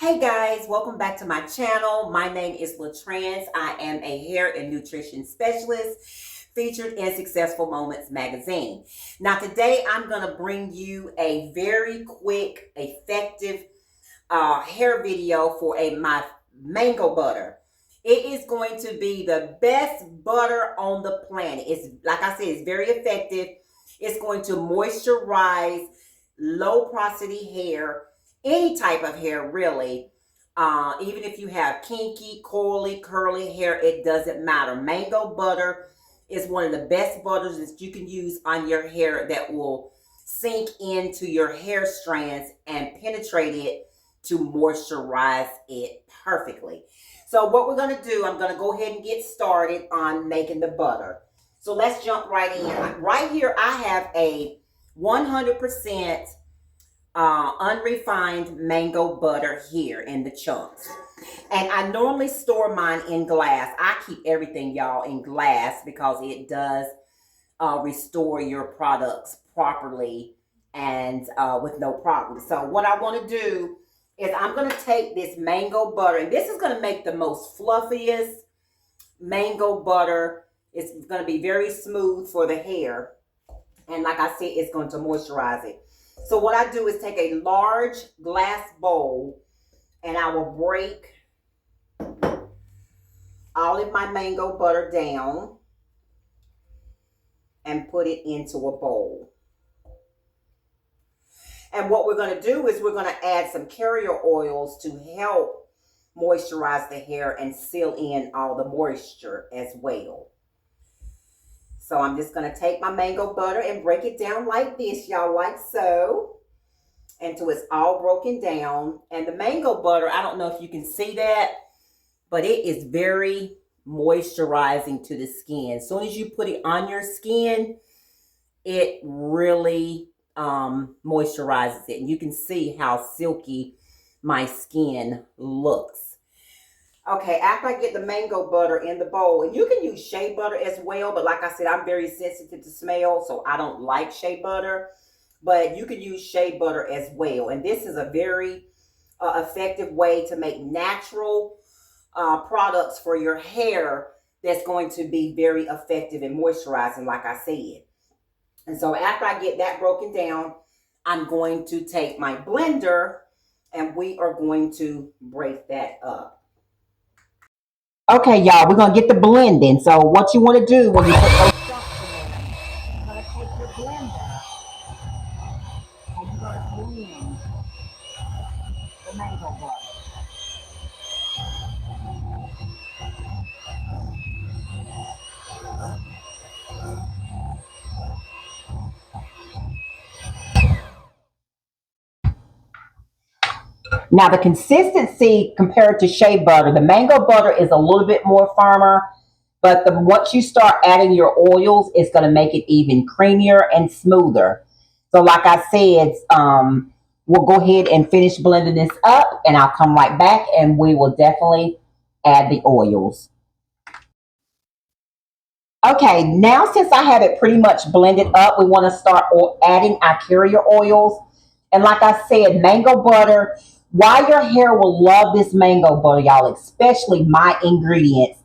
Hey guys, welcome back to my channel. My name is LaTrans. I am a hair and nutrition specialist featured in Successful Moments magazine. Now today I'm going to bring you a very quick, effective hair video for my mango butter. It is going to be the best butter on the planet. It's, like I said, it's very effective. It's going to moisturize low porosity hair, any type of hair really. Even if you have kinky, coily, curly hair, it doesn't matter. Mango butter is one of the best butters that you can use on your hair that will sink into your hair strands and penetrate it to moisturize it perfectly. So what we're going to do, I'm going to go ahead and get started on making the butter. So let's jump right in. Right here, I have a 100% unrefined mango butter here in the chunks. And I normally store mine in glass. I keep everything, y'all, in glass because it does restore your products properly and with no problem. So what I want to do is I'm going to take this mango butter, and this is going to make the most fluffiest mango butter. It's going to be very smooth for the hair. And like I said, it's going to moisturize it. So what I do is take a large glass bowl and I will break all of my mango butter down and put it into a bowl. And what we're going to do is we're going to add some carrier oils to help moisturize the hair and seal in all the moisture as well. So I'm just going to take my mango butter and break it down like this, y'all, like so, until it's all broken down. And the mango butter, I don't know if you can see that, but it is very moisturizing to the skin. As soon as you put it on your skin, it really moisturizes it. And you can see how silky my skin looks. Okay, after I get the mango butter in the bowl, and you can use shea butter as well, but like I said, I'm very sensitive to smell, so I don't like shea butter, but you can use shea butter as well. And this is a very effective way to make natural products for your hair that's going to be very effective in moisturizing, like I said. And so after I get that broken down, I'm going to take my blender and we are going to break that up. Okay, y'all, we're going to get the blending. So what you want to do when you put those chunks in, you're going to take your blender and you're going to blend the mango butter. Now the consistency compared to shea butter, the mango butter is a little bit more firmer, but once you start adding your oils, it's going to make it even creamier and smoother. So like I said, we'll go ahead and finish blending this up and I'll come right back and we will definitely add the oils. Okay, now since I have it pretty much blended up, we want to start adding our carrier oils. And like I said, mango butter, why your hair will love this mango butter, y'all, especially my ingredients,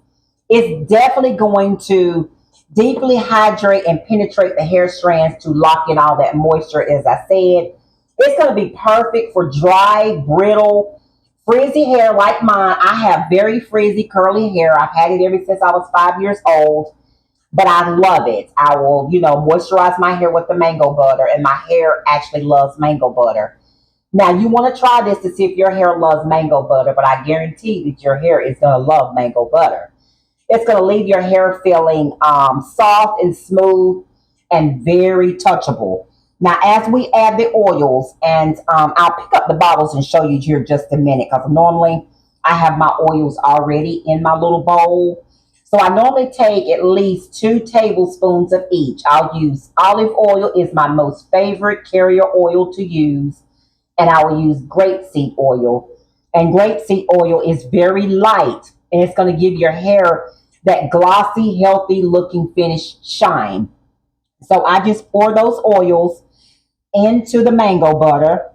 it's definitely going to deeply hydrate and penetrate the hair strands to lock in all that moisture, as I said. It's going to be perfect for dry, brittle, frizzy hair like mine. I have very frizzy, curly hair. I've had it ever since I was 5 years old. But I love it. I will, moisturize my hair with the mango butter, and my hair actually loves mango butter. Now, you want to try this to see if your hair loves mango butter, but I guarantee that your hair is going to love mango butter. It's going to leave your hair feeling soft and smooth and very touchable. Now, as we add the oils, and I'll pick up the bottles and show you here just a minute, because normally I have my oils already in my little bowl. So I normally take at least 2 tablespoons of each. I'll use olive oil is my most favorite carrier oil to use. And I will use grapeseed oil. And grapeseed oil is very light. And it's going to give your hair that glossy, healthy looking finish shine. So I just pour those oils into the mango butter.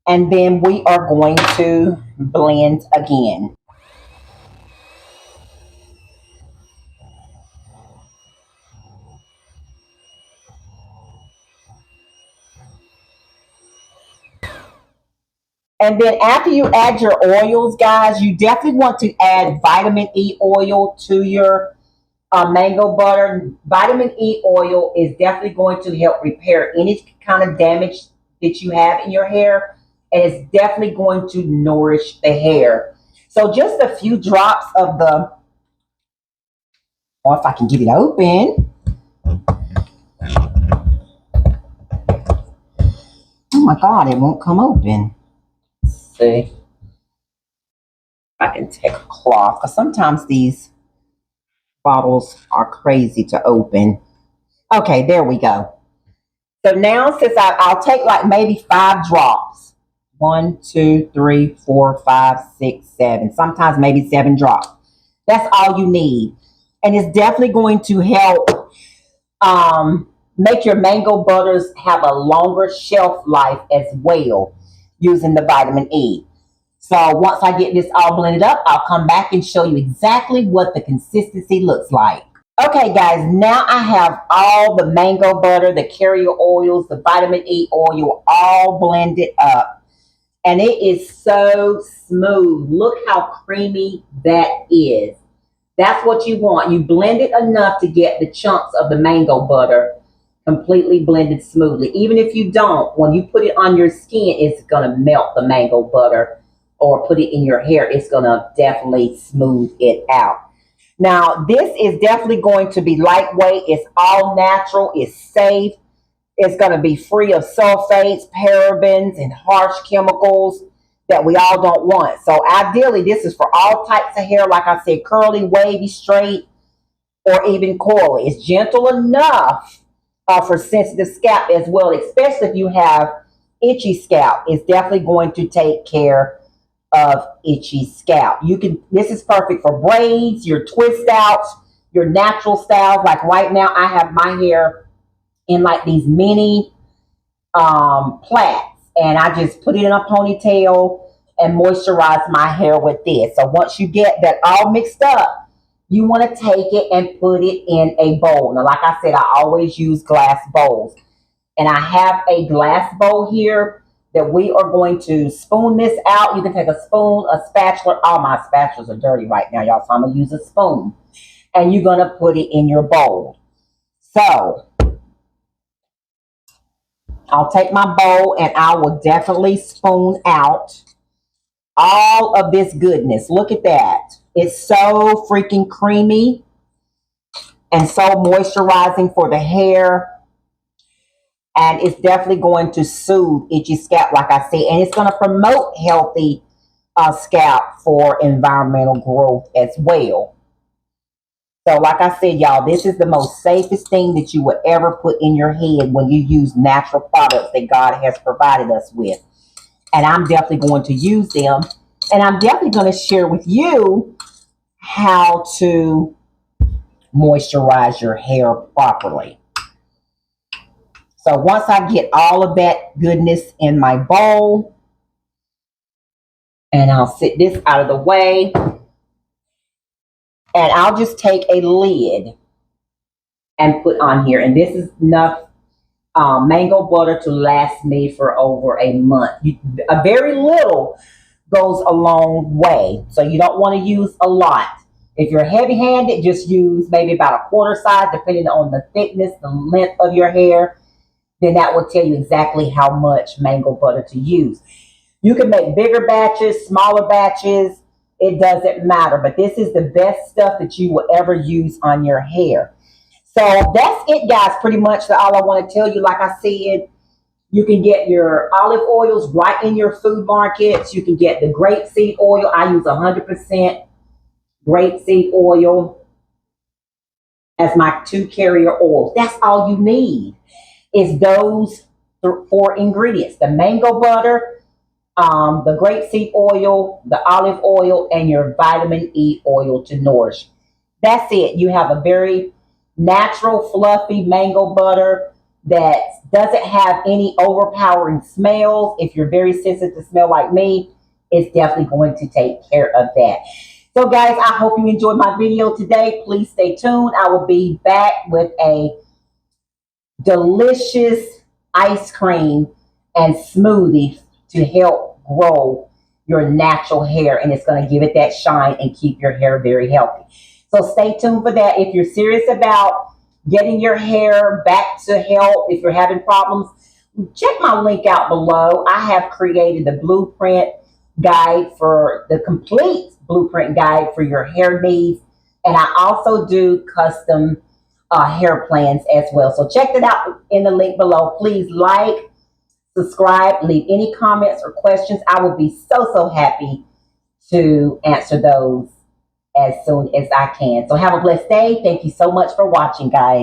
And then we are going to blend again. And then after you add your oils, guys, you definitely want to add vitamin E oil to your mango butter. Vitamin E oil is definitely going to help repair any kind of damage that you have in your hair. And it's definitely going to nourish the hair. So just a few drops of the, or if I can get it open. Oh my God, it won't come open. Let's see. I can take a cloth because sometimes these bottles are crazy to open. Okay, there we go. So now since I'll take like maybe 5 drops. 1, 2, 3, 4, 5, 6, 7. Sometimes maybe 7 drops. That's all you need. And it's definitely going to help make your mango butters have a longer shelf life as well using the vitamin E. So once I get this all blended up, I'll come back and show you exactly what the consistency looks like. Okay, guys, now I have all the mango butter, the carrier oils, the vitamin E oil all blended up. And it is so smooth. Look how creamy that is. That's what you want. You blend it enough to get the chunks of the mango butter completely blended smoothly. Even if you don't, when you put it on your skin, it's going to melt the mango butter, or put it in your hair, it's going to definitely smooth it out. Now, this is definitely going to be lightweight. It's all natural. It's safe. It's going to be free of sulfates, parabens, and harsh chemicals that we all don't want. So ideally, this is for all types of hair. Like I said, curly, wavy, straight, or even coily. It's gentle enough for sensitive scalp as well, especially if you have itchy scalp. It's definitely going to take care of itchy scalp. You can. This is perfect for braids, your twist outs, your natural styles. Like right now, I have my hair in like these mini plaits, and I just put it in a ponytail and moisturize my hair with this. So once you get that all mixed up, you want to take it and put it in a bowl. Now, like I said, I always use glass bowls, and I have a glass bowl here that we are going to spoon this out. You can take a spoon, a spatula. All my spatulas are dirty right now, y'all, so I'm going to use a spoon. And you're going to put it in your bowl. So I'll take my bowl and I will definitely spoon out all of this goodness. Look at that. It's so freaking creamy and so moisturizing for the hair. And it's definitely going to soothe itchy scalp, like I said. And it's going to promote healthy scalp for environmental growth as well. So like I said, y'all, this is the most safest thing that you would ever put in your head when you use natural products that God has provided us with. And I'm definitely going to use them. And I'm definitely going to share with you how to moisturize your hair properly. So once I get all of that goodness in my bowl, and I'll sit this out of the way, and I'll just take a lid and put on here. And this is enough mango butter to last me for over a month. A very little goes a long way. So you don't want to use a lot. If you're heavy-handed, just use maybe about a quarter size, depending on the thickness, the length of your hair. Then that will tell you exactly how much mango butter to use. You can make bigger batches, smaller batches. It doesn't matter. But this is the best stuff that you will ever use on your hair. So that's it, guys. Pretty much all I want to tell you. Like I said, you can get your olive oils right in your food markets. You can get the grapeseed oil. I use 100% grapeseed oil as my 2 carrier oils. That's all you need is those 4 ingredients: the mango butter, the grapeseed oil, the olive oil, and your vitamin E oil to nourish. That's it. You have a very natural, fluffy mango butter that doesn't have any overpowering smells. If you're very sensitive to smell like me, it's definitely going to take care of that. So guys, I hope you enjoyed my video today. Please stay tuned. I will be back with a delicious ice cream and smoothie to help grow your natural hair, and it's going to give it that shine and keep your hair very healthy. So stay tuned for that. If you're serious about getting your hair back to health, if you're having problems, check my link out below. I have created the blueprint guide for the complete blueprint guide for your hair needs, and I also do custom hair plans as well. So check that out in the link below. Please like, subscribe, leave any comments or questions. I will be so happy to answer those as soon as I can. So have a blessed day. Thank you so much for watching, guys.